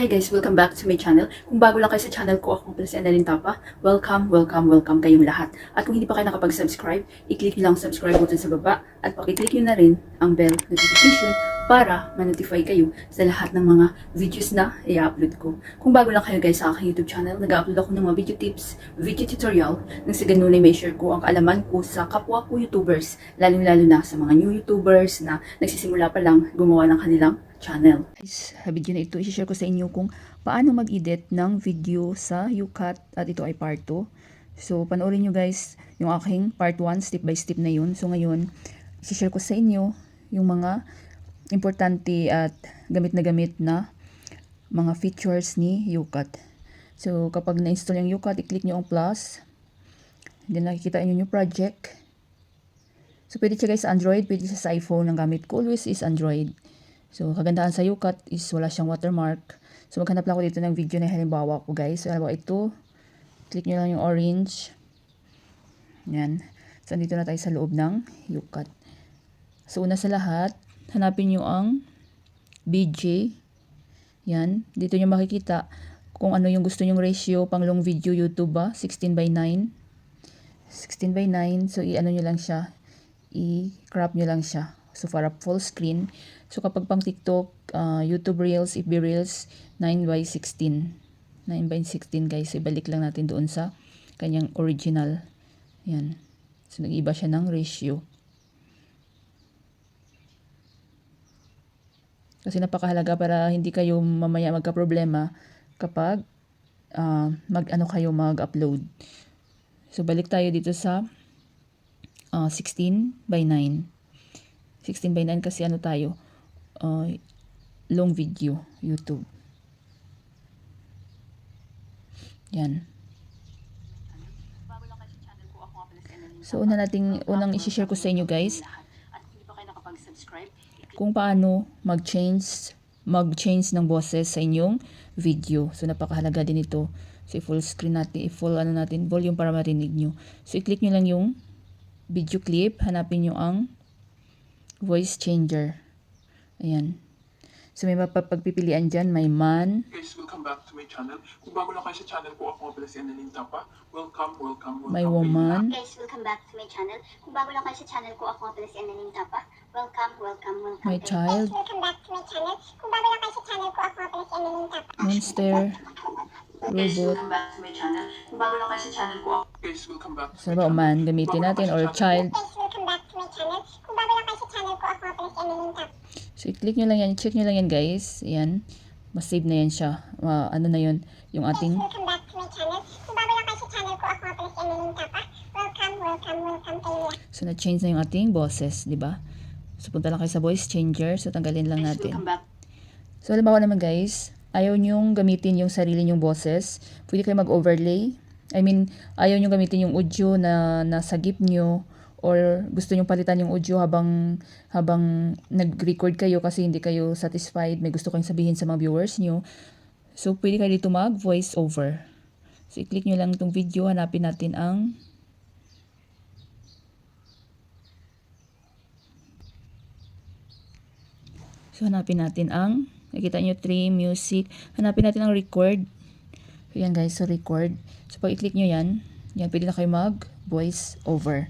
Hi guys, welcome back to my channel. Kung bago lang kayo sa channel ko, ako pala si Annalyn Tapa. Welcome kayong lahat. At kung hindi pa kayo nakapag-subscribe, i-click nyo lang ang subscribe button sa baba at pakiclick nyo na rin ang bell notification para ma-notify kayo sa lahat ng mga videos na i-upload ko. Kung bago lang kayo guys sa aking YouTube channel, nag-upload ako ng mga video tips, video tutorial, nang sa ganun ay may share ko ang kaalaman ko sa kapwa ko YouTubers, lalong-lalo na sa mga new YouTubers na nagsisimula pa lang gumawa ng kanilang channel. Sa video na ito, i-share ko sa inyo kung paano mag-edit ng video sa YouCut at ito ay part 2. So, panoorin nyo guys yung aking part 1, step by step na yun. So, ngayon, i-share ko sa inyo yung mga importante at gamit na mga features ni YouCut. So, kapag na-install yung YouCut, i-click nyo ang plus. Then, nakikita nyo yung project. So, pwede siya guys sa Android, pwede siya sa iPhone. Ang gamit ko always is Android. So, kagandahan sa YouCut is wala siyang watermark. So, maghanap lang ako dito ng video na halimbawa ko guys. So, halimbawa ito. Click nyo lang yung orange. Yan. So, dito na tayo sa loob ng YouCut. So, una sa lahat, hanapin nyo ang BJ. Yan. Dito nyo makikita kung ano yung gusto nyong ratio pang long video YouTube ba. 16:9. 16:9. So, i-ano nyo lang siya. I-crop nyo lang siya. So, para full screen. So, kapag pang TikTok, YouTube Reels, FB Reels, 9:16. 9:16 guys. So, ibalik lang natin doon sa kanyang original. Yan. So, nag-iba siya ng ratio. Kasi napakahalaga para hindi kayo mamaya magka-problema kapag mag-upload. So, balik tayo dito sa 16:9. 16:9 kasi ano tayo, long video, YouTube. Yan. So, unang i-share ko sa inyo guys, kung paano mag-change ng boses sa inyong video. So, napakahalaga din ito. So, i-full screen natin, i-full volume para marinig nyo. So, i-click nyo lang yung video clip, hanapin nyo ang voice changer. Ayan. So, may mapapagpipilian dyan. May man. Guys, welcome back to my channel. Kung bago lang kayo sa channel ko, ako nga pala si Annalyn Tapa. Welcome. May woman. Guys, welcome back to my channel. Kung bago lang kayo sa channel ko, ako nga pala si Annalyn Tapa. Welcome. My child. Guys, welcome back to my channel. Kung bago lang kayo sa channel ko, ako nga pala si Annalyn Tapa. Monster. Guys, Robot. welcome back to my channel. Kung bago lang kayo sa channel ko, guys, welcome back to So, ba, man, gamitin natin or child. Guys, welcome back to my channel. Kung bago lang kayo sa channel ko, ako nga pala si Annalyn Tapa. So, i-click nyo lang yan. Check nyo lang yan guys. Ayan. Mas-save na yan siya. Ano na yun? Yung ating... Guys, welcome back to my channel. Kung bago lang kayo sa channel ko, ako nga pala si Annalyn Tapa. Welcome kayo. So, na-change na yung ating boses, di ba? So, punta lang kayo sa voice changer. So, tanggalin lang natin. So, halimbawa naman guys, ayaw nyong gamitin yung sarili nyong boses. Pwede kayo mag-overlay. I mean, ayaw nyong gamitin yung audio na nasa GIF nyo. Or gusto nyong palitan yung audio habang nag-record kayo kasi hindi kayo satisfied. May gusto kayong sabihin sa mga viewers nyo. So, pwede kayo dito mag-voice over. So, i-click nyo lang itong video. Hanapin natin ang... So, hanapin natin ang... Nakita nyo, 3, music. Hanapin natin ang record. So, yan guys. So, record. So, pag i-click nyo yan, pwede na kayo mag-voice over.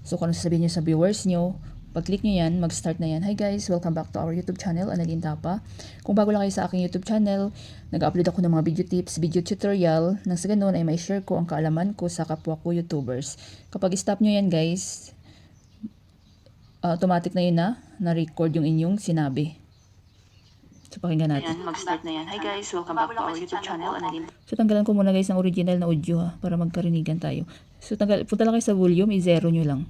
So, kung ano sasabihin nyo sa viewers nyo, pag-click nyo yan, mag-start na yan. Hi guys, welcome back to our YouTube channel, Annalyn Tapa. Kung bago lang kayo sa aking YouTube channel, nag-upload ako ng mga video tips, video tutorial, nang sa ganun ay may share ko ang kaalaman ko sa kapwa ko YouTubers. Kapag stop nyo yan guys, automatic na yun na-record yung inyong sinabi. So, pakinggan natin. Ayan, mag-start na yan. Hi guys, welcome back to our YouTube channel, Annalyn. So, tanggalan ko muna guys ng original na audio para magkarinigan tayo. So, punta lang kayo sa volume, i-zero nyo lang.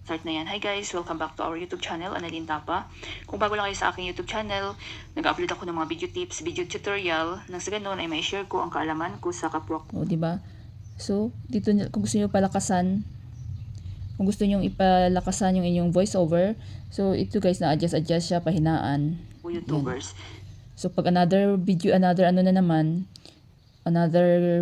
Start na yan. Hi guys, welcome back to our YouTube channel, Annalyn Tapa. Kung bago lang kayo sa aking YouTube channel, nag-upload ako ng mga video tips, video tutorial, nang sa ganun ay may share ko ang kaalaman ko sa kapwa ko. O, diba? So, dito kung gusto nyo palakasan, kung gusto nyo ipalakasan yung inyong voiceover, so ito guys, na-adjust siya, pahinaan. YouTubers. So, pag another video, another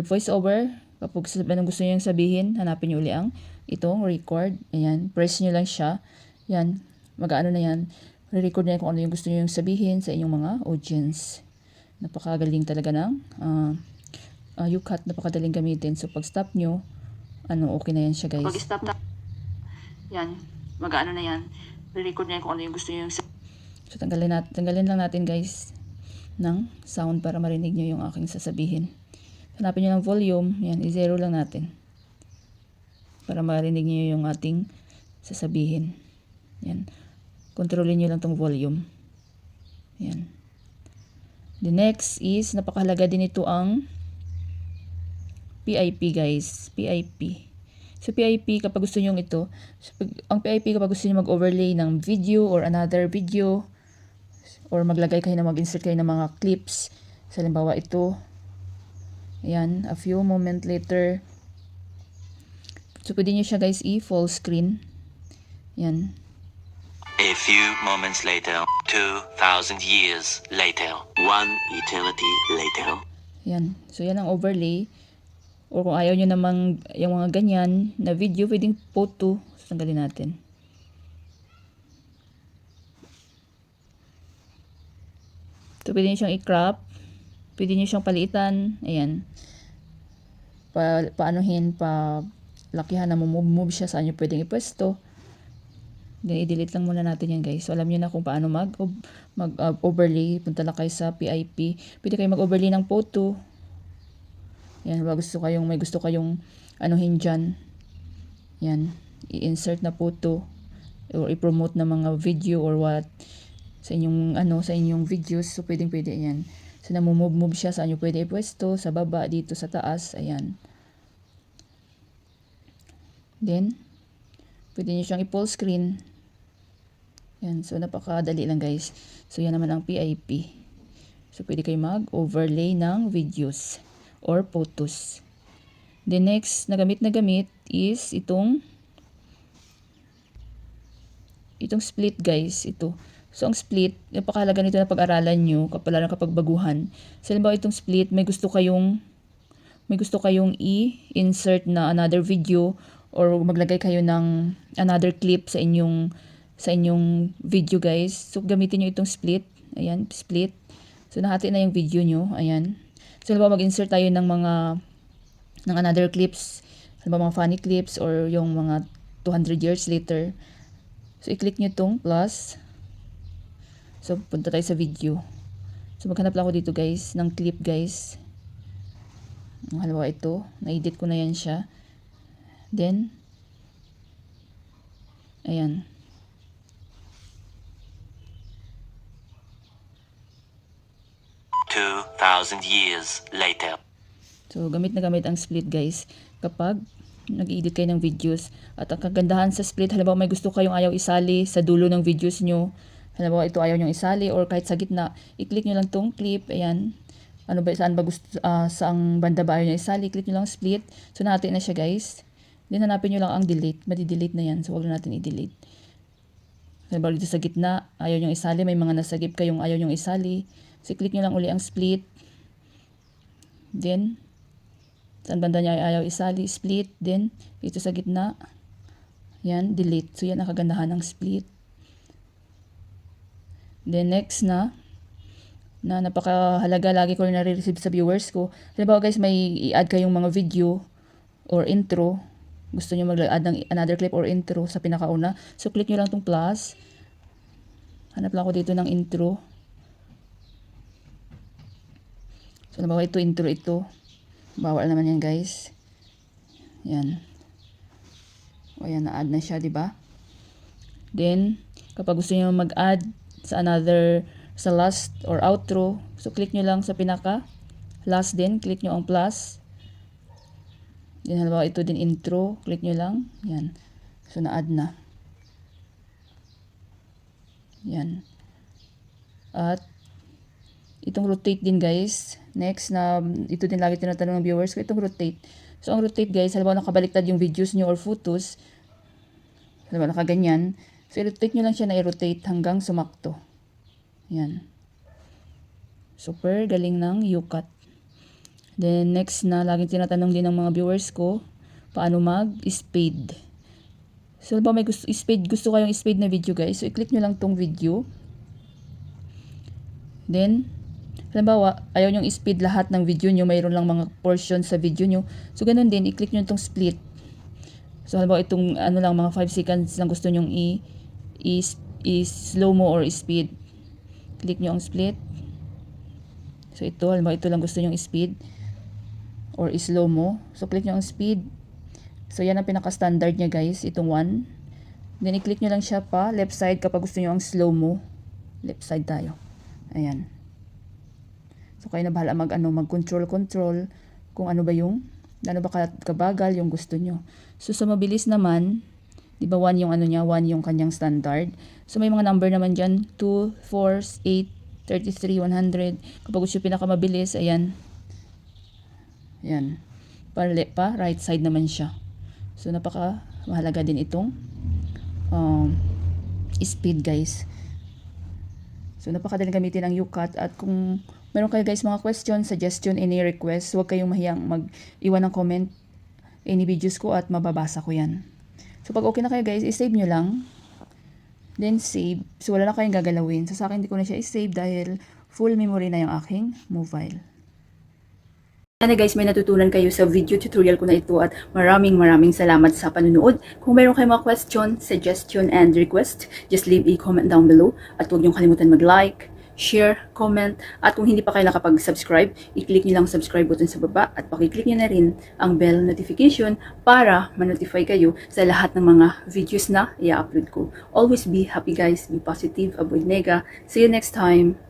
voiceover, kapag anong gusto nyo sabihin, hanapin nyo uli ang itong record. Ayan, press nyo lang siya. Yan, mag-ano na yan. Re-record na yan kung ano yung gusto nyo sabihin sa inyong mga audience. Napakagaling talaga ng UCut. Napakadaling gamitin. So, pag stop nyo, okay na yan siya, guys. Pag stop na, yan, mag-ano na yan. Re-record na yan kung ano yung gusto nyo yung So, tanggalin lang natin, guys, ng sound para marinig nyo yung aking sasabihin. Hanapin nyo ng volume. Yan, i-zero lang natin. Para marinig nyo yung ating sasabihin. Yan. Kontrolin nyo lang tong volume. Yan. The next is, napakahalaga din ito ang PIP, guys. PIP. So, PIP, kapag gusto nyo ito, ang PIP kapag gusto nyo mag-overlay ng video or another video, or mag-insert kayo ng mga clips. So, halimbawa ito. Ayan, a few moment later. So, pwede nyo siya, guys, i-full screen. Yan. A few moments later, 2,000 years later, one eternity later. Yan. So, yan ang overlay. Or kung ayaw nyo namang yung mga ganyan na video, pwedeng photo. So, tanggalin natin. So, pwede nyo siyang i-crop. Pwede nyo siyang palitan. Ayan. Paanohin, lakihan na move siya saan nyo pwedeng ipwesto. Then, i-delete lang muna natin yan, guys. So, alam nyo na kung paano mag-overlay. Punta lang kayo sa PIP. Pwede kayo mag-overlay ng photo. Yan, may gusto kayong anuhin dyan. Yan, i-insert na photo or i-promote na mga video or what sa inyong videos. So, pwede yan. So, namumove siya saan nyo pwede ipwesto, sa baba, dito, sa taas. Ayan. Then, pwede nyo siyang i-full screen. Yan. So, napakadali lang, guys. So, yan naman ang PIP. So, pwede kayo mag-overlay ng videos or photos. The next na gamit is itong split, guys. Ito. So, ang split, napakahalaga nito na pag-aralan nyo, kapag baguhan. So, halimbawa itong split, may gusto kayong i-insert na another video or maglagay kayo ng another clip sa inyong video, guys. So, gamitin nyo itong split. Ayan, split. So, nahati na yung video nyo. Ayan. So, halimbawa mag-insert tayo ng another clips. Halimbawa mga funny clips or yung mga 200 years later. So, i-click nyo itong plus. So, punta tayo sa video. So, maghanap lang ako dito, guys, ng clip, guys. Halimbawa ito. Na-edit ko na yan siya. Then, ayan. Thousand years later. So, gamit na gamit ang split, guys, kapag nag-edit kayo ng videos. At ang kagandahan sa split, halimbawa may gusto kayong ayaw isali sa dulo ng videos nyo. Halimbawa ito ayaw nyo isali or kahit sa gitna, i-click nyo lang tong clip. Ayan. Saan ba gusto, saang banda ba ayaw nyo isali? Click nyo lang split. So, natin na siya, guys. Then, hanapin nyo lang ang delete. Madi-delete na yan. So, huwag na natin i-delete. Halimbawa dito sa gitna, ayaw nyo isali. May mga nasagip kayong ayaw nyo isali. So, click nyo lang uli ang split. Then, saan banda niya ayaw isali, split. Then, dito sa gitna, yan, delete. So, yan ang kagandahan ng split. Then, next na napakahalaga, lagi ko rin nare-receive sa viewers ko. Halimbawa, guys, may i-add kayong mga video or intro. Gusto nyo mag-add ng another clip or intro sa pinakauna. So, click nyo lang tong plus. Hanap lang ako dito ng intro. So, nabawa ito, intro ito. Bawal naman yan, guys. Yan. O, yan, na-add na siya, diba? Then, kapag gusto nyo mag-add sa last or outro, so, click nyo lang sa pinaka. Last din, click nyo ang plus. Then, halimbawa ito din, intro. Click nyo lang. Yan. So, na-add na. Yan. At, itong rotate din, guys. Next na ito din lagi tinatanong ng viewers ko, itong rotate. So, ang rotate, guys, halimbawa nakabaliktad yung videos nyo or photos. Halimbawa nakaganyan. So, i-rotate nyo lang siya na i-rotate hanggang sumakto. Yan. Super galing ng UCut. Then, next na laging tinatanong din ng mga viewers ko, paano mag-spade. So, halimbawa may gusto kayong spade na video, guys. So, i-click nyo lang tong video. Then, Halimbawa, ayaw nyong speed lahat ng video nyo, mayroon lang mga portion sa video nyo. So, ganun din, i-click nyo itong split. So, halimbawa, itong ano lang, mga 5 seconds lang gusto nyong i-slow mo or speed. Click nyo ang split. So, ito, halimbawa, ito lang gusto nyong speed or i-slow mo. So, click nyo ang speed. So, yan ang pinaka-standard niya, guys, itong 1. Then, i-click nyo lang siya pa, left side kapag gusto nyo ang slow mo. Left side tayo. Ayan. So, kayo na bahala mag-control kung ano ba kabagal yung gusto nyo. So, sa mabilis naman, di ba 1 yung 1 yung kanyang standard. So, may mga number naman dyan, 2, 4, 8, 33, 100. Kapag gusto nyo pinakamabilis, ayan. Ayan. Pa right side naman siya. So, mahalaga din itong speed, guys. So, napakadaling gamitin ang UCut. At kung meron kayo, guys, mga question, suggestion, any request, huwag kayong mahiyang mag-iwan ng comment any videos ko at mababasa ko yan. So, pag okay na kayo, guys, i-save nyo lang. Then, save. So, wala na kayong gagalawin. So, sa akin, hindi ko na siya i-save dahil full memory na yung aking mobile. Sana guys, may natutunan kayo sa video tutorial ko na ito at maraming salamat sa panunood. Kung mayroon kayong mga question, suggestion, and request, just leave a comment down below. At huwag niyong kalimutan mag-like, share, comment, at kung hindi pa kayo nakapag-subscribe, i-click niyo lang ang subscribe button sa baba at pakiclick niyo na rin ang bell notification para ma-notify kayo sa lahat ng mga videos na i-upload ko. Always be happy, guys. Be positive. Avoid nega. See you next time.